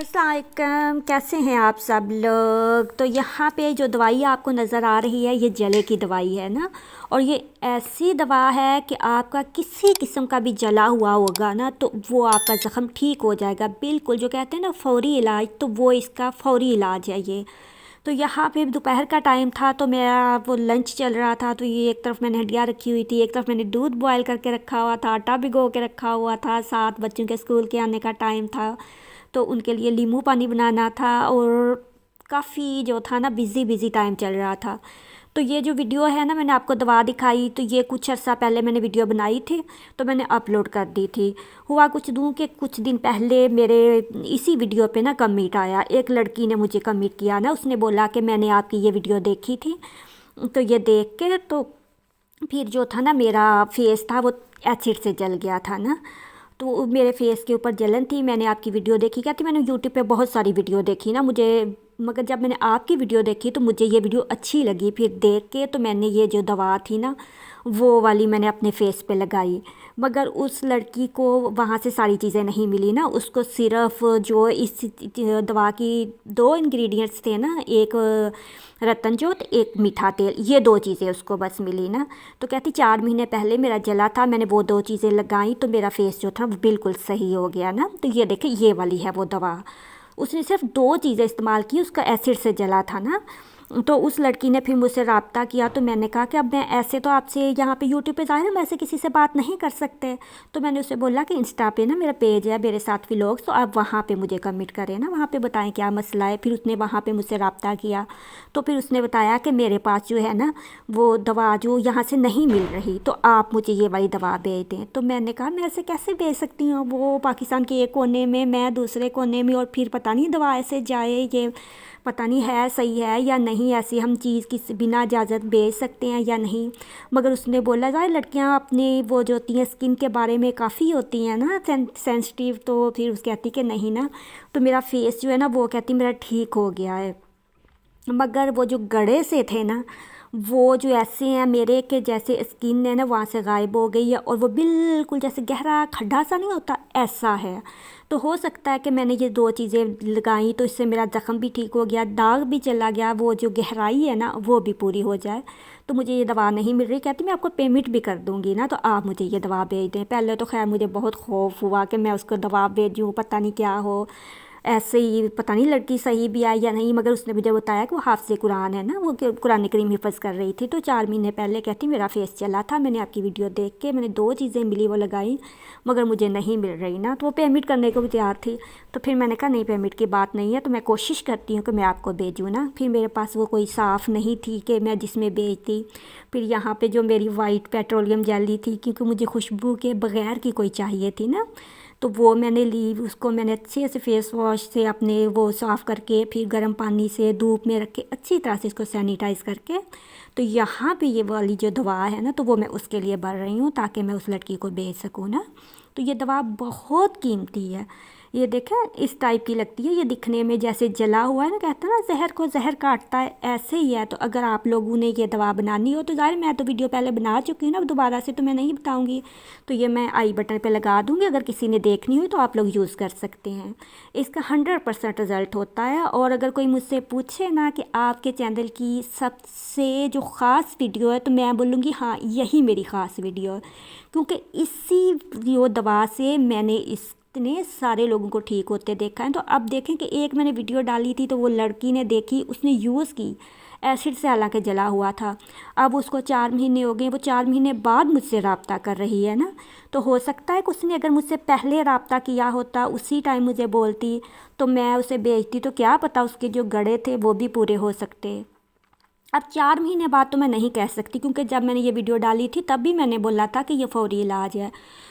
अस्सलाम वालेकुम, कैसे हैं आप सब लोग। तो यहाँ पे जो दवाई आपको नज़र आ रही है ये जले की दवाई है ना। और ये ऐसी दवा है कि आपका किसी किस्म का भी जला हुआ होगा ना तो वो आपका ज़ख़म ठीक हो जाएगा बिल्कुल। जो कहते हैं ना फ़ौरी इलाज, तो वो इसका फ़ौरी इलाज है ये। तो यहाँ पे दोपहर का टाइम था तो मेरा वो लंच चल रहा था। तो ये एक तरफ मैंने हंडिया रखी हुई थी, एक तरफ मैंने दूध बॉयल करके रखा हुआ था, आटा भिगो के रखा हुआ था, साथ बच्चों के स्कूल के आने का टाइम था तो उनके लिए नींबू पानी बनाना था। और काफ़ी जो था ना बिज़ी बिज़ी टाइम चल रहा था। तो ये जो वीडियो है ना मैंने आपको दवा दिखाई, तो ये कुछ अर्सा पहले मैंने वीडियो बनाई थी तो मैंने अपलोड कर दी थी। हुआ कुछ दूँ कि कुछ दिन पहले मेरे इसी वीडियो पे ना कमेंट आया। एक लड़की ने मुझे कमेंट किया ना, उसने बोला कि मैंने आपकी ये वीडियो देखी थी। तो ये देख के तो फिर जो था ना मेरा फेस था वो एसिड से जल गया था ना। तो मेरे फेस के ऊपर जलन थी। मैंने आपकी वीडियो देखी, कहती मैंने यूट्यूब पे बहुत सारी वीडियो देखी ना मुझे, मगर जब मैंने आपकी वीडियो देखी तो मुझे ये वीडियो अच्छी लगी। फिर देख के तो मैंने ये जो दवा थी ना वो वाली मैंने अपने फेस पे लगाई। मगर उस लड़की को वहाँ से सारी चीज़ें नहीं मिली ना, उसको सिर्फ जो इस दवा की दो इंग्रेडिएंट्स थे ना, एक रतन जोत एक मीठा तेल, ये दो चीज़ें उसको बस मिली ना। तो कहती 4 महीने पहले मेरा जला था, मैंने वो दो चीज़ें लगाई तो मेरा फेस जो था वो बिल्कुल सही हो गया ना। तो ये देखे ये वाली है वो दवा। उसने सिर्फ दो चीज़ें इस्तेमाल की, उसका एसिड से जला था ना। तो उस लड़की ने फिर मुझसे रब्ता किया तो मैंने कहा कि अब मैं ऐसे तो आपसे यहाँ पे यूट्यूब पे ज़ाहिर है मैं ऐसे किसी से बात नहीं कर सकते। तो मैंने उसे बोला कि इंस्टा पे ना मेरा पेज है मेरे साथ व्लॉग्स, तो आप वहाँ पे मुझे कमेंट करें ना, वहाँ पे बताएं क्या मसला है। फिर उसने वहाँ पे मुझसे रब्ता किया तो फिर उसने बताया कि मेरे पास जो है ना वो दवा जो यहाँ से नहीं मिल रही, तो आप मुझे ये वाली दवा भेज दें। तो मैंने कहा मैं ऐसे कैसे भेज सकती हूँ, वो पाकिस्तान के एक कोने में, मैं दूसरे कोने में, और फिर पता नहीं दवा ऐसे जाए, ये पता नहीं है सही है या नहीं, ऐसी हम चीज़ किस बिना इजाज़त भेज सकते हैं या नहीं। मगर उसने बोला जाए लड़कियां अपनी वो जो होती हैं स्किन के बारे में काफ़ी होती हैं ना सेंसिटिव, तो फिर उस कहती कि नहीं ना। तो मेरा फेस जो है ना वो कहती मेरा ठीक हो गया है। मगर वो जो गड़े से थे ना वो जो ऐसे हैं मेरे के जैसे स्किन है ना वहाँ से गायब हो गई है, और वो बिल्कुल जैसे गहरा खड्डा सा नहीं होता ऐसा है। तो हो सकता है कि मैंने ये दो चीज़ें लगाई तो इससे मेरा ज़ख़म भी ठीक हो गया, दाग भी चला गया, वो जो गहराई है ना वो भी पूरी हो जाए। तो मुझे ये दवा नहीं मिल रही, कहती मैं आपको पेमेंट भी कर दूँगी ना, तो आप मुझे ये दवा भेज दें। पहले तो खैर मुझे बहुत खौफ हुआ कि मैं उसको दवा भेजूँ पता नहीं क्या हो, ऐसे ही पता नहीं लड़की सही भी आई या नहीं। मगर उसने मुझे बताया कि वो हाफ़िज़ कुरान है ना, वो कुरान करीम हिफ़्ज़ कर रही थी। तो 4 महीने पहले कहती मेरा फेस चला था, मैंने आपकी वीडियो देख के मैंने दो चीज़ें मिली वो लगाई, मगर मुझे नहीं मिल रही ना। तो वो पेमेंट करने को भी तैयार थी। तो फिर मैंने कहा नहीं पेमेंट की बात नहीं है, तो मैं कोशिश करती हूँ कि मैं आपको भेजूँ ना। फिर मेरे पास वो कोई साफ़ नहीं थी कि मैं जिसमें भेजती। फिर यहाँ पे जो मेरी वाइट पेट्रोलियम जेली थी, क्योंकि मुझे खुशबू के बग़ैर की कोई चाहिए थी ना, तो वो मैंने ली। उसको मैंने अच्छे से फेस वॉश से अपने वो साफ़ करके फिर गर्म पानी से धूप में रख के अच्छी तरह से इसको सैनिटाइज़ करके, तो यहाँ पे ये वाली जो दवा है ना तो वो मैं उसके लिए भर रही हूँ ताकि मैं उस लड़की को भेज सकूँ ना। तो ये दवा बहुत कीमती है। ये देखें इस टाइप की लगती है, ये दिखने में जैसे जला हुआ है ना, कहते हैं ना जहर को जहर काटता है, ऐसे ही है। तो अगर आप लोगों ने ये दवा बनानी हो तो ज़ाहिर मैं तो वीडियो पहले बना चुकी हूँ ना, दोबारा से तो मैं नहीं बताऊँगी। तो ये मैं आई बटन पे लगा दूँगी, अगर किसी ने देखनी हो तो आप लोग यूज़ कर सकते हैं। इसका 100% रिज़ल्ट होता है। और अगर कोई मुझसे पूछे ना कि आपके चैनल की सबसे जो ख़ास वीडियो है, तो मैं बोलूँगी हाँ यही मेरी ख़ास वीडियो है, क्योंकि इसी जो दवा से मैंने इतने सारे लोगों को ठीक होते देखा है। तो अब देखें कि एक मैंने वीडियो डाली थी तो वो लड़की ने देखी, उसने यूज़ की, एसिड से हालांकि जला हुआ था। अब उसको 4 महीने हो गए, वो 4 महीने बाद मुझसे रब्ता कर रही है ना। तो हो सकता है कि उसने अगर मुझसे पहले रब्ता किया होता, उसी टाइम मुझे बोलती तो मैं उसे भेजती, तो क्या पता उसके जो गड़े थे वो भी पूरे हो सकते। अब 4 महीने बाद तो मैं नहीं कह सकती, क्योंकि जब मैंने ये वीडियो डाली थी तब भी मैंने बोला था कि ये फ़ौरी इलाज है।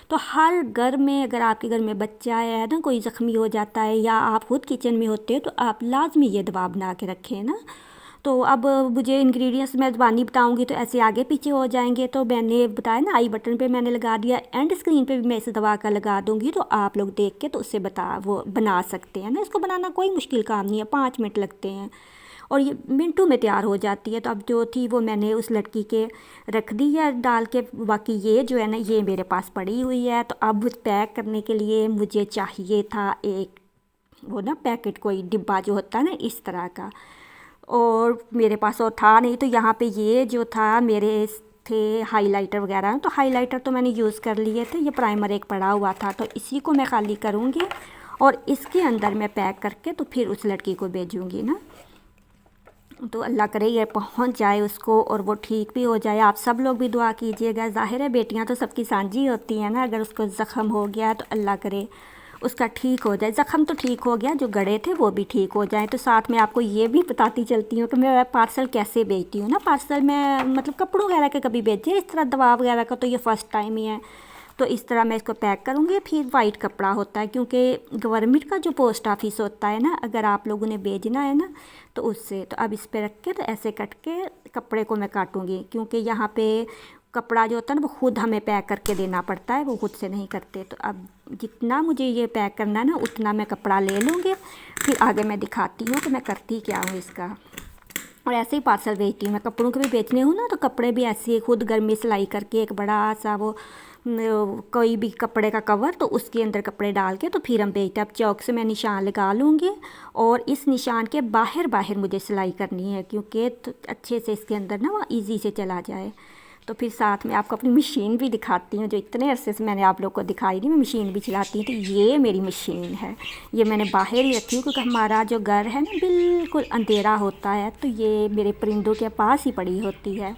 तो हर घर में अगर आपके घर में बच्चा है ना, कोई ज़ख्मी हो जाता है या आप खुद किचन में होते हो, तो आप लाजमी ये दवा बना के रखें ना। तो अब मुझे इंग्रेडिएंट्स मैं ज़बानी बताऊंगी तो ऐसे आगे पीछे हो जाएंगे। तो मैंने बताया ना आई बटन पे मैंने लगा दिया, एंड स्क्रीन पे भी मैं इस दवा का लगा दूंगी, तो आप लोग देख के तो उससे वो बना सकते हैं ना। इसको बनाना कोई मुश्किल काम नहीं है, 5 मिनट लगते हैं और ये मिनटों में तैयार हो जाती है। तो अब जो थी वो मैंने उस लड़की के रख दी है डाल के, बाकी ये जो है ना ये मेरे पास पड़ी हुई है। तो अब पैक करने के लिए मुझे चाहिए था एक वो ना पैकेट कोई डिब्बा जो होता है ना इस तरह का। और मेरे पास और था नहीं, तो यहाँ पे ये जो था मेरे थे हाइलाइटर वगैरह, तो हाइलाइटर तो मैंने यूज़ कर लिए थे। ये प्राइमर एक पड़ा हुआ था, तो इसी को मैं खाली करूँगी और इसके अंदर मैं पैक करके तो फिर उस लड़की को भेजूँगी ना। तो अल्लाह करे ये पहुंच जाए उसको और वो ठीक भी हो जाए। आप सब लोग भी दुआ कीजिएगा। ज़ाहिर है बेटियां तो सबकी सांझी होती हैं ना। अगर उसको ज़ख़म हो गया तो अल्लाह करे उसका ठीक हो जाए। ज़ख़म तो ठीक हो गया, जो गड़े थे वो भी ठीक हो जाए। तो साथ में आपको ये भी बताती चलती हूँ कि मैं पार्सल कैसे भेजती हूँ ना। पार्सल में मतलब कपड़ों वगैरह के कभी भेजे, इस तरह दवा वगैरह का तो ये फ़र्स्ट टाइम ही है। तो इस तरह मैं इसको पैक करूँगी। फिर वाइट कपड़ा होता है, क्योंकि गवर्नमेंट का जो पोस्ट ऑफिस होता है ना, अगर आप लोगों ने भेजना है ना तो उससे। तो अब इस पे रख के तो ऐसे कट के कपड़े को मैं काटूँगी, क्योंकि यहाँ पे कपड़ा जो होता है ना वो खुद हमें पैक करके देना पड़ता है, वो खुद से नहीं करते। तो अब जितना मुझे ये पैक करना है ना उतना मैं कपड़ा ले लूँगी। फिर आगे मैं दिखाती हूँ कि मैं करती क्या हूँ इसका। और ऐसे ही पार्सल भेजती हूँ मैं। कपड़ों के भी बेचने हूँ ना, तो कपड़े भी ऐसे ही खुद घर में सिलाई करके एक बड़ा सा वो कोई भी कपड़े का कवर, तो उसके अंदर कपड़े डाल के तो फिर हम भेजते हैं। अब चौक से मैं निशान लगा लूँगी और इस निशान के बाहर बाहर मुझे सिलाई करनी है, क्योंकि तो अच्छे से इसके अंदर ना वो ईज़ी से चला जाए। तो फिर साथ में आपको अपनी मशीन भी दिखाती हूँ, जो इतने अरसे से मैंने आप लोग को दिखाई नहीं। मैं मशीन भी चलाती हूँ। तो ये मेरी मशीन है, ये मैंने बाहर ही रखी हूँ, क्योंकि हमारा जो घर है ना बिल्कुल अंधेरा होता है। तो ये मेरे परिंदों के पास ही पड़ी होती है।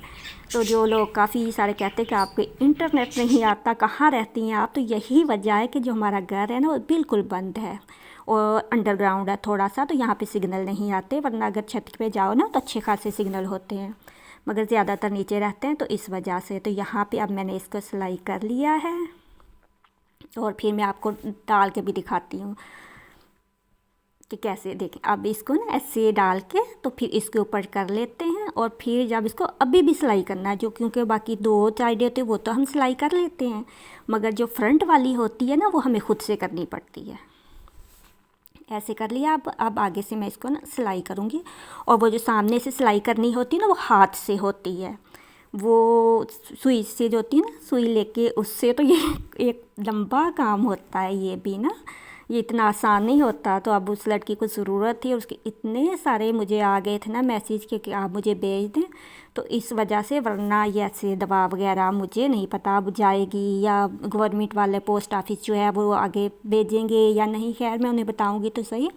तो जो लोग काफ़ी सारे कहते हैं कि आपको इंटरनेट नहीं आता, कहाँ रहती हैं आप, तो यही वजह है कि जो हमारा घर है ना वो बिल्कुल बंद है और अंडरग्राउंड है थोड़ा सा, तो यहाँ पे सिग्नल नहीं आते। वरना अगर छत पे जाओ ना तो अच्छे खासे सिग्नल होते हैं, मगर ज़्यादातर नीचे रहते हैं, तो इस वजह से। तो यहाँ पे अब मैंने इसको सिलाई कर लिया है और फिर मैं आपको डाल के भी दिखाती हूँ कि कैसे। देखें, अब इसको ना ऐसे डाल के तो फिर इसके ऊपर कर लेते हैं। और फिर जब इसको अभी भी सिलाई करना है, जो क्योंकि बाकी दो साइड होती है वो तो हम सिलाई कर लेते हैं, मगर जो फ्रंट वाली होती है ना वो हमें खुद से करनी पड़ती है। ऐसे कर लिया। अब आगे से मैं इसको ना सिलाई करूँगी। और वो जो सामने से सिलाई करनी होती है ना वो हाथ से होती है, वो सुई से जो होती है ना, सुई लेके उससे। तो ये एक लंबा काम होता है ये भी ना, ये इतना आसान नहीं होता। तो अब उस लड़की को ज़रूरत थी और उसके इतने सारे मुझे आ गए थे ना मैसेज कि आप मुझे भेज दें, तो इस वजह से। वरना ये ऐसे दवा वगैरह मुझे नहीं पता अब जाएगी या गवर्नमेंट वाले पोस्ट ऑफिस जो है वो आगे भेजेंगे या नहीं। खैर मैं उन्हें बताऊंगी तो सही।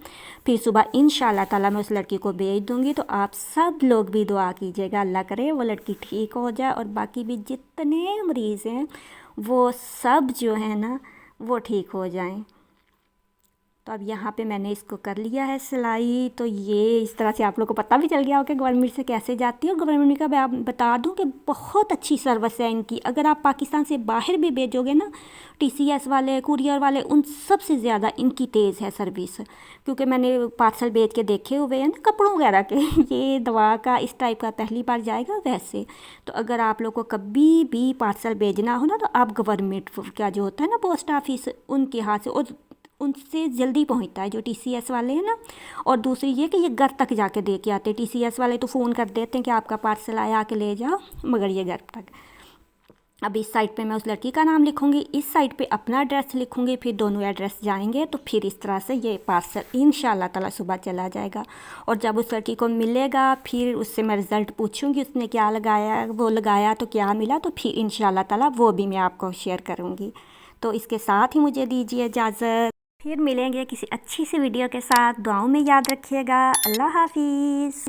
फिर सुबह इंशाल्लाह ताला मैं उस लड़की को भेज दूंगी। तो आप सब लोग भी दुआ कीजिएगा, अल्लाह करे वो लड़की ठीक हो जाए और बाकी भी जितने मरीज़ हैं वो सब जो है ना वो ठीक हो जाएं। तो अब यहाँ पे मैंने इसको कर लिया है सिलाई। तो ये इस तरह से आप लोगों को पता भी चल गया हो कि गवर्नमेंट से कैसे जाती है। और गवर्नमेंट का मैं आप बता दूं कि बहुत अच्छी सर्विस है इनकी। अगर आप पाकिस्तान से बाहर भी भेजोगे ना, टीसीएस वाले, कुरियर वाले, उन सब से ज़्यादा इनकी तेज़ है सर्विस। क्योंकि मैंने पार्सल भेज के देखे हुए हैं ना कपड़ों वगैरह के। ये दवा का इस टाइप का पहली बार जाएगा वैसे। तो अगर आप लोग को कभी भी पार्सल भेजना हो ना, तो आप गवर्नमेंट का जो होता है ना पोस्ट ऑफिस, उनके हाथ से, और उनसे जल्दी पहुंचता है जो टीसीएस वाले हैं ना। और दूसरी ये कि ये घर तक जाके दे के आते हैं। टीसीएस वाले तो फ़ोन कर देते हैं कि आपका पार्सल आया, आके ले जाओ, मगर ये घर तक। अब इस साइड पे मैं उस लड़की का नाम लिखूंगी, इस साइड पे अपना एड्रेस लिखूंगी, फिर दोनों एड्रेस जाएंगे। तो फिर इस तरह से ये पार्सल इंशाल्लाह ताला सुबह चला जाएगा। और जब उस लड़की को मिलेगा फिर उससे मैं रिज़ल्ट पूछूंगी उसने क्या लगाया, वो लगाया तो क्या मिला। तो फिर इंशाल्लाह ताला वो भी मैं आपको शेयर करूँगी। तो इसके साथ ही मुझे दीजिए इजाज़त। फिर मिलेंगे किसी अच्छी सी वीडियो के साथ। दुआओं में याद रखिएगा। अल्लाह हाफिज़।